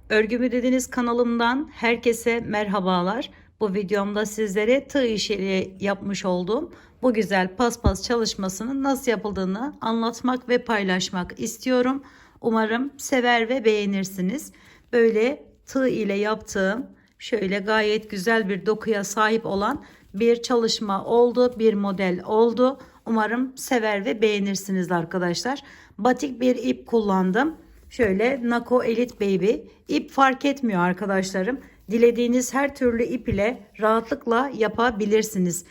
Örgümü Dediniz kanalımdan herkese merhabalar. Bu videomda sizlere tığ işiyle yapmış olduğum bu güzel paspas çalışmasının nasıl yapıldığını anlatmak ve paylaşmak istiyorum. Umarım sever ve beğenirsiniz. Böyle tığ ile yaptığım şöyle gayet güzel bir dokuya sahip olan bir çalışma oldu, bir model oldu. Umarım sever ve beğenirsiniz arkadaşlar. Batik bir ip kullandım. Şöyle Nako Elite Baby ip fark etmiyor arkadaşlarım. Dilediğiniz her türlü ip ile rahatlıkla yapabilirsiniz.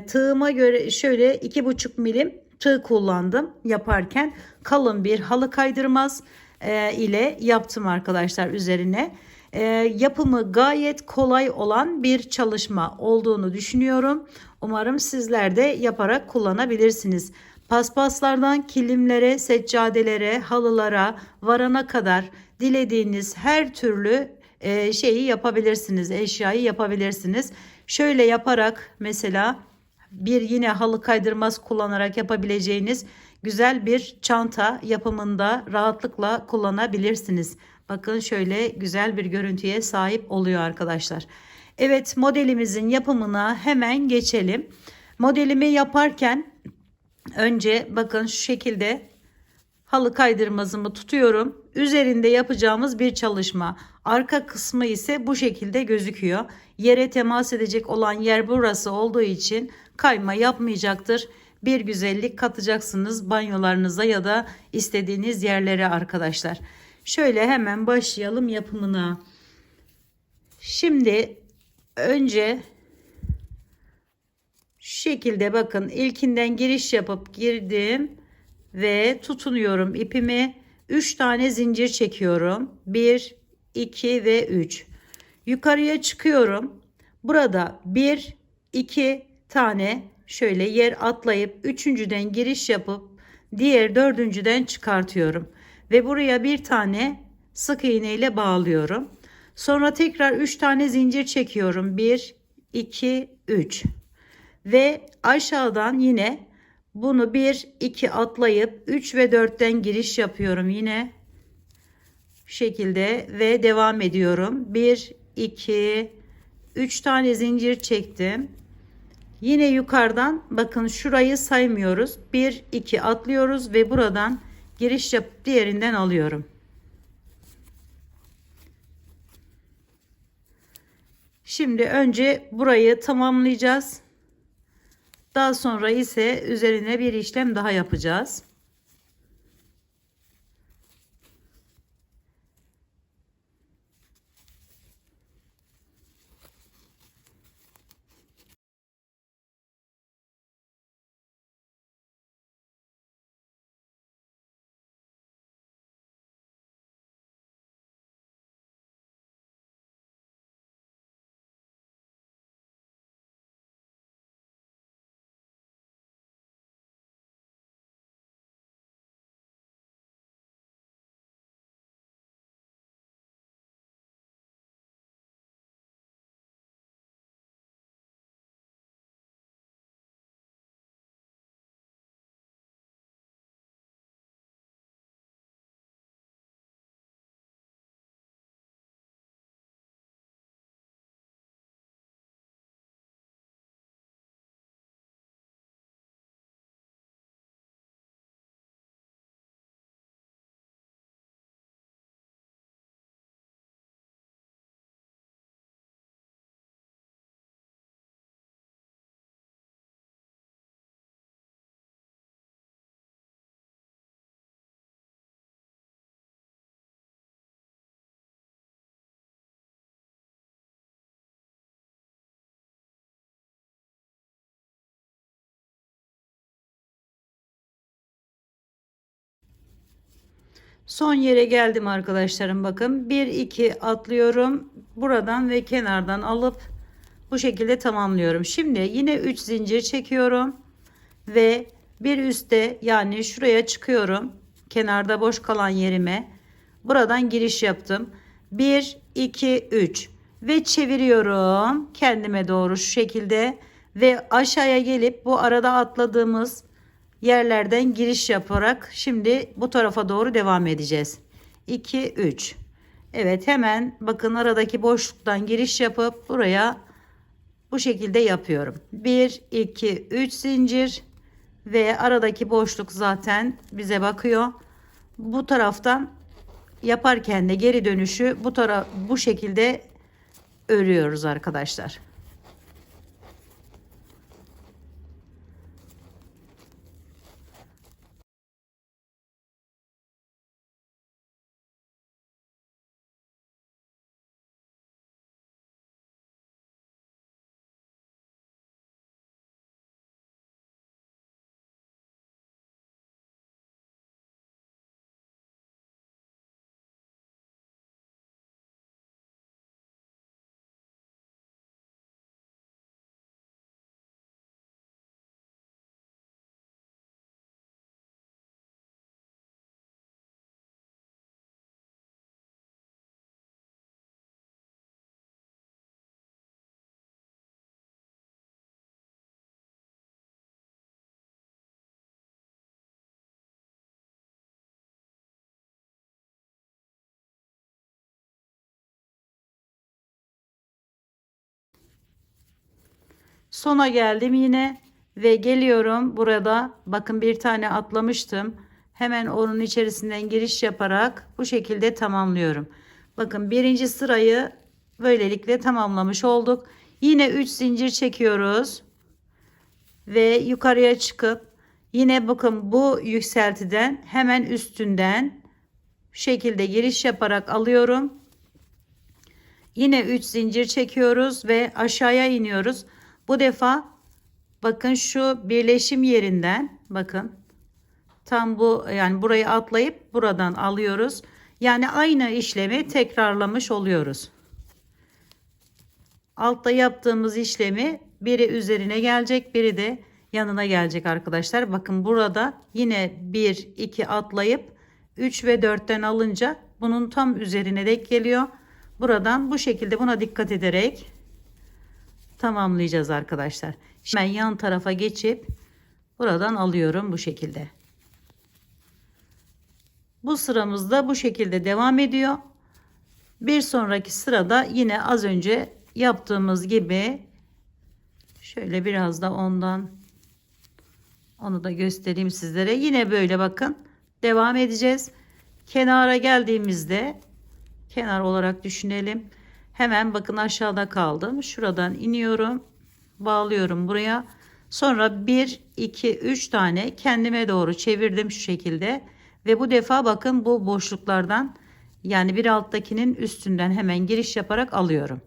Tığıma göre şöyle 2,5 milim tığ kullandım yaparken. Kalın bir halı kaydırmaz ile yaptım arkadaşlar üzerine. Yapımı gayet kolay olan bir çalışma olduğunu düşünüyorum. Umarım sizler de yaparak kullanabilirsiniz. Paspaslardan kilimlere, seccadelere, halılara varana kadar dilediğiniz her türlü şeyi yapabilirsiniz, eşyayı yapabilirsiniz. Şöyle yaparak mesela bir yine halı kaydırmaz kullanarak yapabileceğiniz güzel bir çanta yapımında rahatlıkla kullanabilirsiniz. Bakın şöyle güzel bir görüntüye sahip oluyor arkadaşlar. Evet, modelimizin yapımına hemen geçelim. Modelimi yaparken önce bakın şu şekilde halı kaydırmazımı tutuyorum. Üzerinde yapacağımız bir çalışma. Arka kısmı ise bu şekilde gözüküyor. Yere temas edecek olan yer burası olduğu için kayma yapmayacaktır. Bir güzellik katacaksınız banyolarınıza ya da istediğiniz yerlere arkadaşlar. Şöyle hemen başlayalım yapımına. Şimdi önce şu şekilde bakın ilkinden giriş yapıp girdim ve tutunuyorum ipimi. 3 tane zincir çekiyorum. 1, 2 ve 3. Yukarıya çıkıyorum. Burada 1, 2 tane şöyle yer atlayıp üçüncüden giriş yapıp diğer dördüncüden çıkartıyorum. Ve buraya bir tane sık iğne ile bağlıyorum. Sonra tekrar 3 tane zincir çekiyorum. 1, 2, 3. Ve aşağıdan yine bunu 1 2 atlayıp 3 ve 4'ten giriş yapıyorum yine şu şekilde ve devam ediyorum. 1 2 3 tane zincir çektim. Yine yukarıdan bakın şurayı saymıyoruz. 1 2 atlıyoruz ve buradan giriş yapıp diğerinden alıyorum. Şimdi önce burayı tamamlayacağız. Daha sonra ise üzerine bir işlem daha yapacağız. Son yere geldim arkadaşlarım, bakın 1 2 atlıyorum buradan ve kenardan alıp bu şekilde tamamlıyorum. Şimdi yine 3 zincir çekiyorum ve bir üstte, yani şuraya çıkıyorum, kenarda boş kalan yerime buradan giriş yaptım. 1 2 3 ve çeviriyorum kendime doğru şu şekilde ve aşağıya gelip bu arada atladığımız yerlerden giriş yaparak şimdi bu tarafa doğru devam edeceğiz. 2 3. Evet, hemen bakın aradaki boşluktan giriş yapıp buraya bu şekilde yapıyorum. 1 2 3 zincir ve aradaki boşluk zaten bize bakıyor. Bu taraftan yaparken de geri dönüşü bu şekilde örüyoruz arkadaşlar. Sona geldim yine ve geliyorum burada, bakın bir tane atlamıştım, hemen onun içerisinden giriş yaparak bu şekilde tamamlıyorum. Bakın birinci sırayı böylelikle tamamlamış olduk. Yine 3 zincir çekiyoruz ve yukarıya çıkıp yine bakın bu yükseltiden hemen üstünden bu şekilde giriş yaparak alıyorum. Yine 3 zincir çekiyoruz ve aşağıya iniyoruz. Bu defa bakın şu birleşim yerinden, bakın tam bu, yani burayı atlayıp buradan alıyoruz. Yani aynı işlemi tekrarlamış oluyoruz. Altta yaptığımız işlemi biri üzerine gelecek, biri de yanına gelecek arkadaşlar. Bakın burada yine 1 2 atlayıp 3 ve 4'ten alınca bunun tam üzerine denk geliyor. Buradan bu şekilde buna dikkat ederek tamamlayacağız arkadaşlar. Şimdi ben yan tarafa geçip buradan alıyorum bu şekilde. Bu sıramızda bu şekilde devam ediyor. Bir sonraki sırada yine az önce yaptığımız gibi şöyle biraz da onu da göstereyim sizlere. Yine böyle bakın devam edeceğiz. Kenara geldiğimizde, kenar olarak düşünelim. Hemen bakın aşağıda kaldım. Şuradan iniyorum. Bağlıyorum buraya. Sonra 1 2 3 tane kendime doğru çevirdim şu şekilde. Ve bu defa bakın bu boşluklardan, yani bir alttakinin üstünden hemen giriş yaparak alıyorum.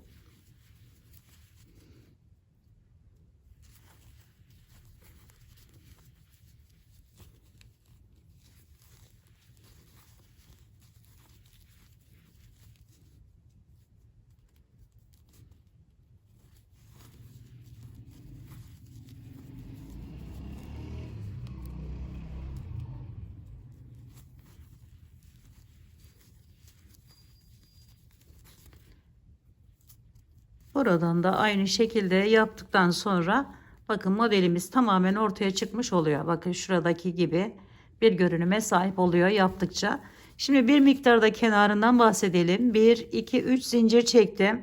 Buradan da aynı şekilde yaptıktan sonra bakın modelimiz tamamen ortaya çıkmış oluyor. Bakın şuradaki gibi bir görünüme sahip oluyor yaptıkça. Şimdi bir miktar da kenarından bahsedelim. 1 2 3 zincir çektim.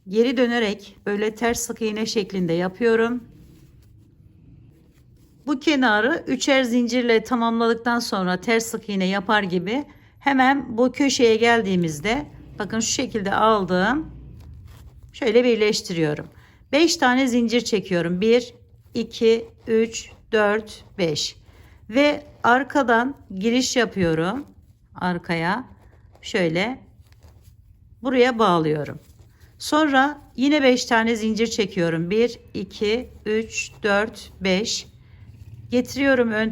Geri dönerek böyle ters sık iğne şeklinde yapıyorum. Bu kenarı üçer zincirle tamamladıktan sonra ters sık iğne yapar gibi hemen bu köşeye geldiğimizde bakın şu şekilde aldım. Şöyle birleştiriyorum. 5 tane zincir çekiyorum. 1 2 3 4 5 ve arkadan giriş yapıyorum. Arkaya şöyle buraya bağlıyorum. Sonra yine 5 tane zincir çekiyorum. 1 2 3 4 5 getiriyorum ön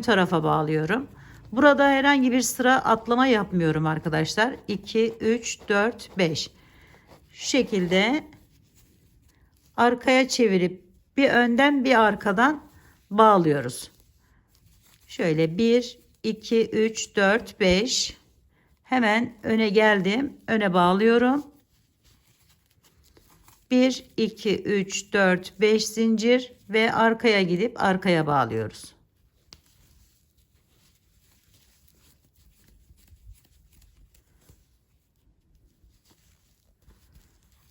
tarafa bağlıyorum. Burada herhangi bir sıra atlama yapmıyorum arkadaşlar. 2, 3, 4, 5. Şu şekilde arkaya çevirip bir önden bir arkadan bağlıyoruz. Şöyle 1, 2, 3, 4, 5. Hemen öne geldim. Öne bağlıyorum. 1, 2, 3, 4, 5 zincir ve arkaya gidip arkaya bağlıyoruz.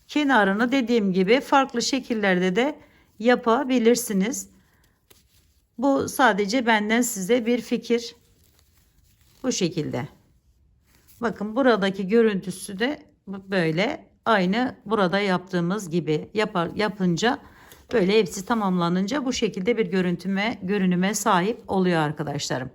Kenarını dediğim gibi farklı şekillerde de yapabilirsiniz. Bu sadece benden size bir fikir. Bu şekilde. Bakın buradaki görüntüsü de böyle aynı burada yaptığımız gibi yapınca böyle hepsi tamamlanınca bu şekilde bir görünüme sahip oluyor arkadaşlarım.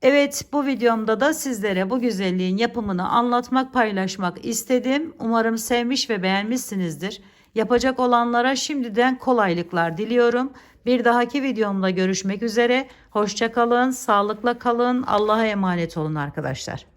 Evet, bu videomda da sizlere bu güzelliğin yapımını anlatmak, paylaşmak istedim. Umarım sevmiş ve beğenmişsinizdir. Yapacak olanlara şimdiden kolaylıklar diliyorum. Bir dahaki videomda görüşmek üzere. Hoşça kalın, sağlıkla kalın. Allah'a emanet olun arkadaşlar.